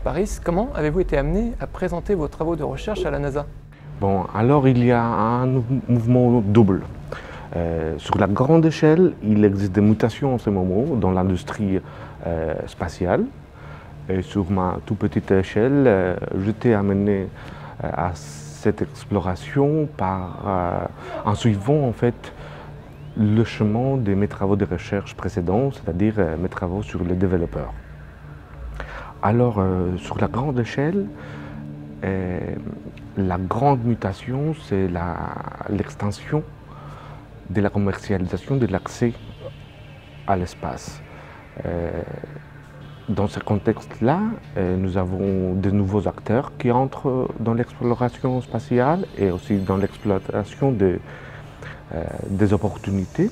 Paris, comment avez-vous été amené à présenter vos travaux de recherche à la NASA? Bon, alors il y a un mouvement double. Sur la grande échelle, il existe des mutations en ce moment dans l'industrie spatiale. Et sur ma toute petite échelle, j'étais amené à cette exploration en suivant en fait le chemin de mes travaux de recherche précédents, c'est-à-dire mes travaux sur les développeurs. Alors, sur la grande échelle, la grande mutation, c'est l'extension de la commercialisation de l'accès à l'espace. Dans ce contexte-là, nous avons de nouveaux acteurs qui entrent dans l'exploration spatiale et aussi dans l'exploitation des opportunités.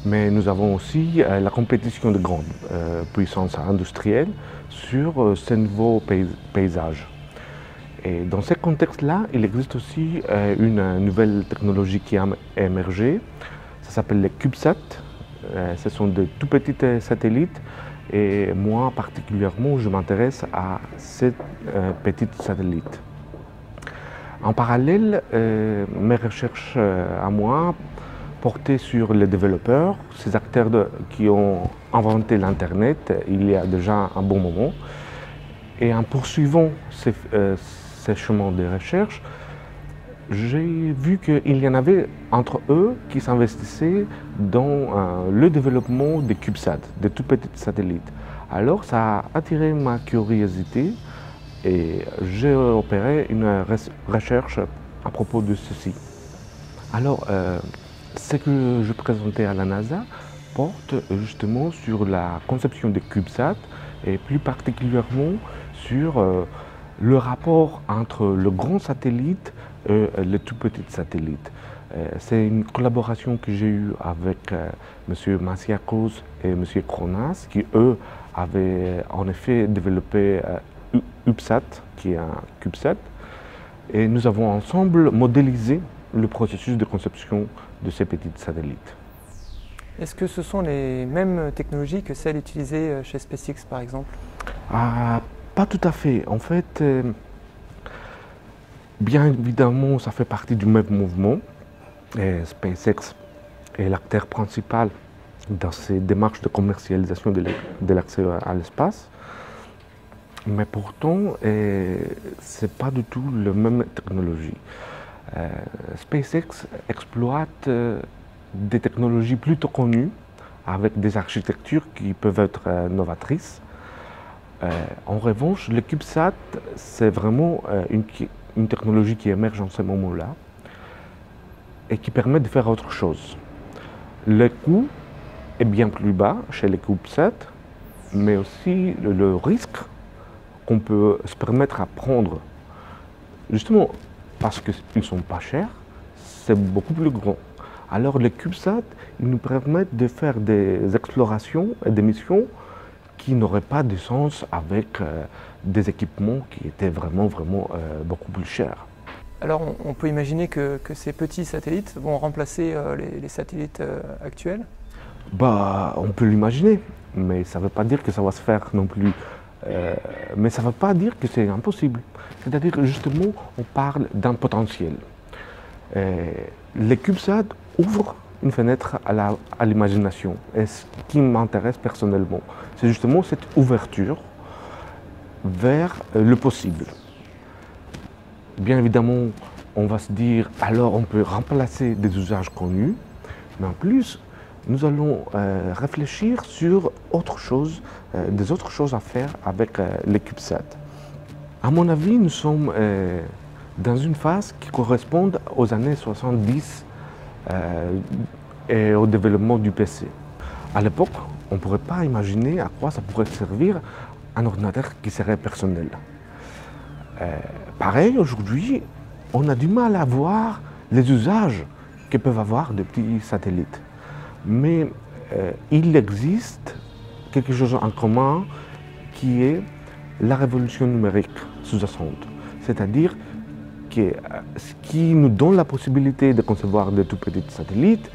Mais nous avons aussi la compétition de grandes puissances industrielles sur ces nouveaux paysages. Et dans ce contexte-là, il existe aussi une nouvelle technologie qui a émergé. Ça s'appelle les CubeSats. Ce sont de tout petits satellites. Et moi, particulièrement, je m'intéresse à ces petits satellites. En parallèle, mes recherches à moi portaient sur les développeurs, ces acteurs qui ont inventé l'Internet il y a déjà un bon moment. Et en poursuivant ces chemins de recherche, j'ai vu qu'il y en avait entre eux qui s'investissaient dans le développement des CubeSats, des tout petits satellites. Alors ça a attiré ma curiosité et j'ai opéré une recherche à propos de ceci. Alors, ce que je présentais à la NASA porte justement sur la conception des CubeSats et plus particulièrement sur le rapport entre le grand satellite et le tout petit satellite. C'est une collaboration que j'ai eue avec M. Massiakos et M. Kronas, qui eux avaient en effet développé UPSat, qui est un CubeSat, et nous avons ensemble modélisé le processus de conception de ces petits satellites. Est-ce que ce sont les mêmes technologies que celles utilisées chez SpaceX par exemple? Pas tout à fait. En fait, bien évidemment, ça fait partie du même mouvement. Et SpaceX est l'acteur principal dans ces démarches de commercialisation de l'accès à l'espace. Mais pourtant, ce n'est pas du tout la même technologie. SpaceX exploite des technologies plutôt connues, avec des architectures qui peuvent être novatrices. En revanche, le CubeSat, c'est vraiment une technologie qui émerge en ce moment-là et qui permet de faire autre chose. Le coût est bien plus bas chez les CubeSat, mais aussi le risque qu'on peut se permettre à prendre, justement parce qu'ils ne sont pas chers, c'est beaucoup plus grand. Alors les CubeSat, ils nous permettent de faire des explorations et des missions qui n'auraient pas de sens avec des équipements qui étaient vraiment beaucoup plus chers. Alors on peut imaginer que ces petits satellites vont remplacer les satellites actuels? On peut l'imaginer, mais ça ne veut pas dire que ça va se faire non plus. Mais ça ne veut pas dire que c'est impossible. C'est-à-dire que justement, on parle d'un potentiel. Les CubeSat ouvrent une fenêtre à l'imagination. Et ce qui m'intéresse personnellement, c'est justement cette ouverture vers le possible. Bien évidemment, on va se dire, alors on peut remplacer des usages connus, mais en plus, nous allons réfléchir sur autre chose, des autres choses à faire avec les CubeSat. À mon avis, nous sommes dans une phase qui correspond aux années 70 et au développement du PC. À l'époque, on ne pourrait pas imaginer à quoi ça pourrait servir un ordinateur qui serait personnel. Pareil, aujourd'hui, on a du mal à voir les usages que peuvent avoir des petits satellites. Mais il existe quelque chose en commun qui est la révolution numérique sous-jacente. C'est-à-dire que ce qui nous donne la possibilité de concevoir de tout petits satellites,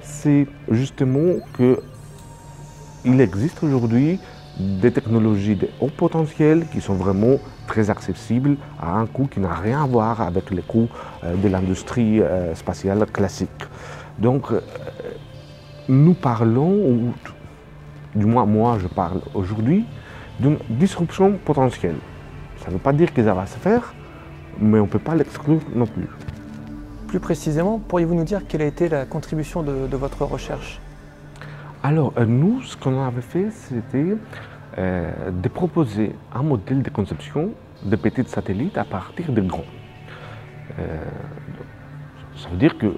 c'est justement qu'il existe aujourd'hui des technologies de haut potentiel qui sont vraiment très accessibles à un coût qui n'a rien à voir avec les coûts de l'industrie spatiale classique. Donc, nous parlons, ou du moins moi je parle aujourd'hui, d'une disruption potentielle. Ça ne veut pas dire que ça va se faire, mais on ne peut pas l'exclure non plus. Plus précisément, pourriez-vous nous dire quelle a été la contribution de votre recherche? Alors, nous, ce qu'on avait fait, c'était de proposer un modèle de conception de petits satellites à partir de grands. Ça veut dire que,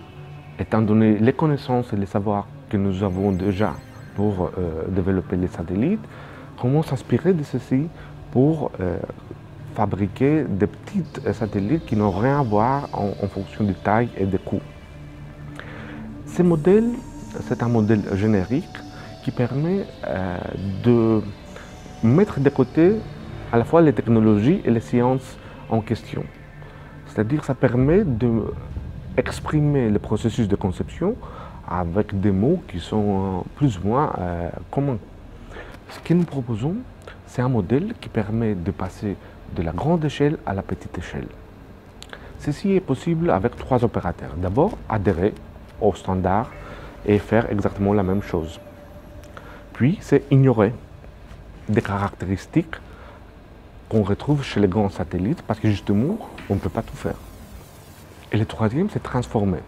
étant donné les connaissances et les savoirs que nous avons déjà pour développer les satellites, comment s'inspirer de ceci pour fabriquer des petits satellites qui n'ont rien à voir en fonction de taille et de coût. Ces modèles, c'est un modèle générique qui permet de mettre de côté à la fois les technologies et les sciences en question. C'est-à-dire ça permet d'exprimer le processus de conception avec des mots qui sont plus ou moins communs. Ce que nous proposons, c'est un modèle qui permet de passer de la grande échelle à la petite échelle. Ceci est possible avec 3 opérateurs. D'abord, adhérer aux standards et faire exactement la même chose. Puis, c'est ignorer des caractéristiques qu'on retrouve chez les grands satellites parce que justement, on ne peut pas tout faire. Et le troisième, c'est transformer.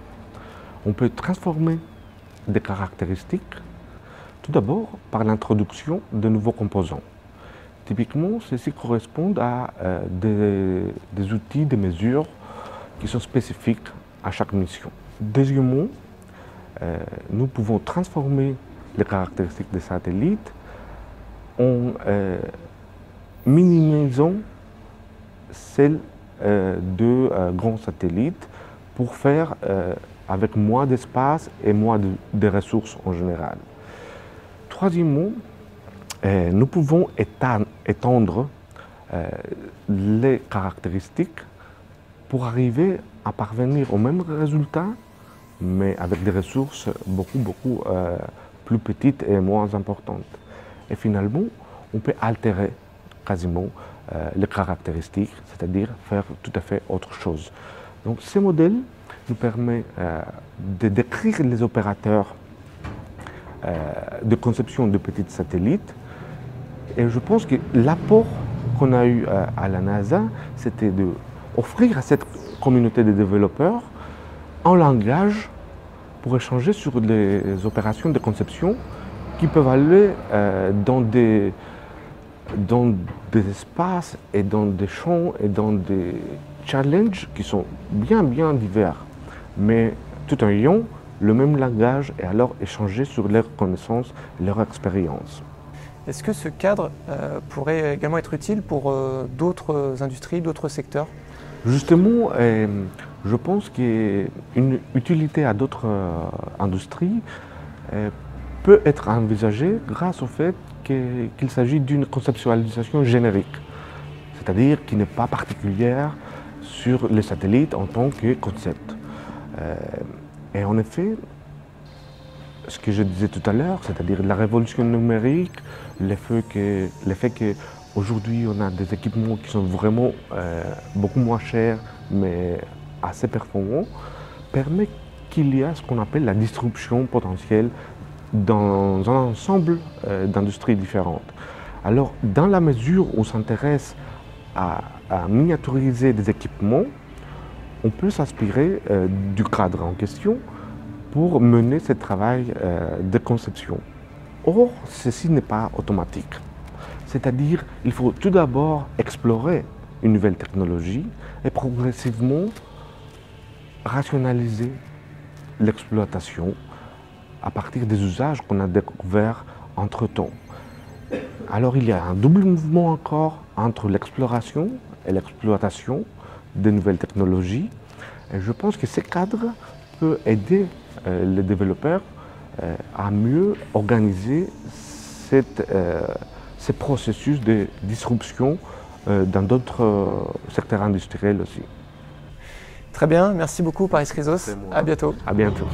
On peut transformer des caractéristiques tout d'abord par l'introduction de nouveaux composants. Typiquement, ceci correspond à des outils de mesure qui sont spécifiques à chaque mission. Deuxièmement, nous pouvons transformer les caractéristiques des satellites en minimisant celles de grands satellites pour faire avec moins d'espace et moins de ressources en général. Troisièmement, nous pouvons étendre les caractéristiques pour arriver à parvenir au même résultat, mais avec des ressources beaucoup plus petites et moins importantes. Et finalement, on peut altérer quasiment les caractéristiques, c'est-à-dire faire tout à fait autre chose. Donc ce modèle nous permet de décrire les opérateurs de conception de petits satellites. Et je pense que l'apport qu'on a eu à la NASA, c'était d'offrir à cette communauté de développeurs un langage pour échanger sur les opérations de conception qui peuvent aller dans des espaces et dans des champs et dans des challenges qui sont bien divers, mais tout en ayant le même langage et alors échanger sur leurs connaissances et leur expérience. Est-ce que ce cadre pourrait également être utile pour d'autres industries, d'autres secteurs? Justement, je pense qu'une utilité à d'autres industries peut être envisagée grâce au fait qu'il s'agit d'une conceptualisation générique, c'est-à-dire qui n'est pas particulière sur les satellites en tant que concept. Et en effet, ce que je disais tout à l'heure, c'est-à-dire la révolution numérique, le fait qu'aujourd'hui on a des équipements qui sont vraiment beaucoup moins chers mais assez performants, permet qu'il y a ce qu'on appelle la disruption potentielle dans un ensemble d'industries différentes. Alors, dans la mesure où on s'intéresse à miniaturiser des équipements, on peut s'inspirer du cadre en question pour mener ce travail de conception. Or, ceci n'est pas automatique. C'est-à-dire qu'il faut tout d'abord explorer une nouvelle technologie et progressivement rationaliser l'exploitation à partir des usages qu'on a découverts entre-temps. Alors il y a un double mouvement encore entre l'exploration et l'exploitation de nouvelles technologies. Et je pense que ce cadre peut aider les développeurs à mieux organiser ces processus de disruption dans d'autres secteurs industriels aussi. Très bien, merci beaucoup Paris Chrysos. À bientôt. À bientôt.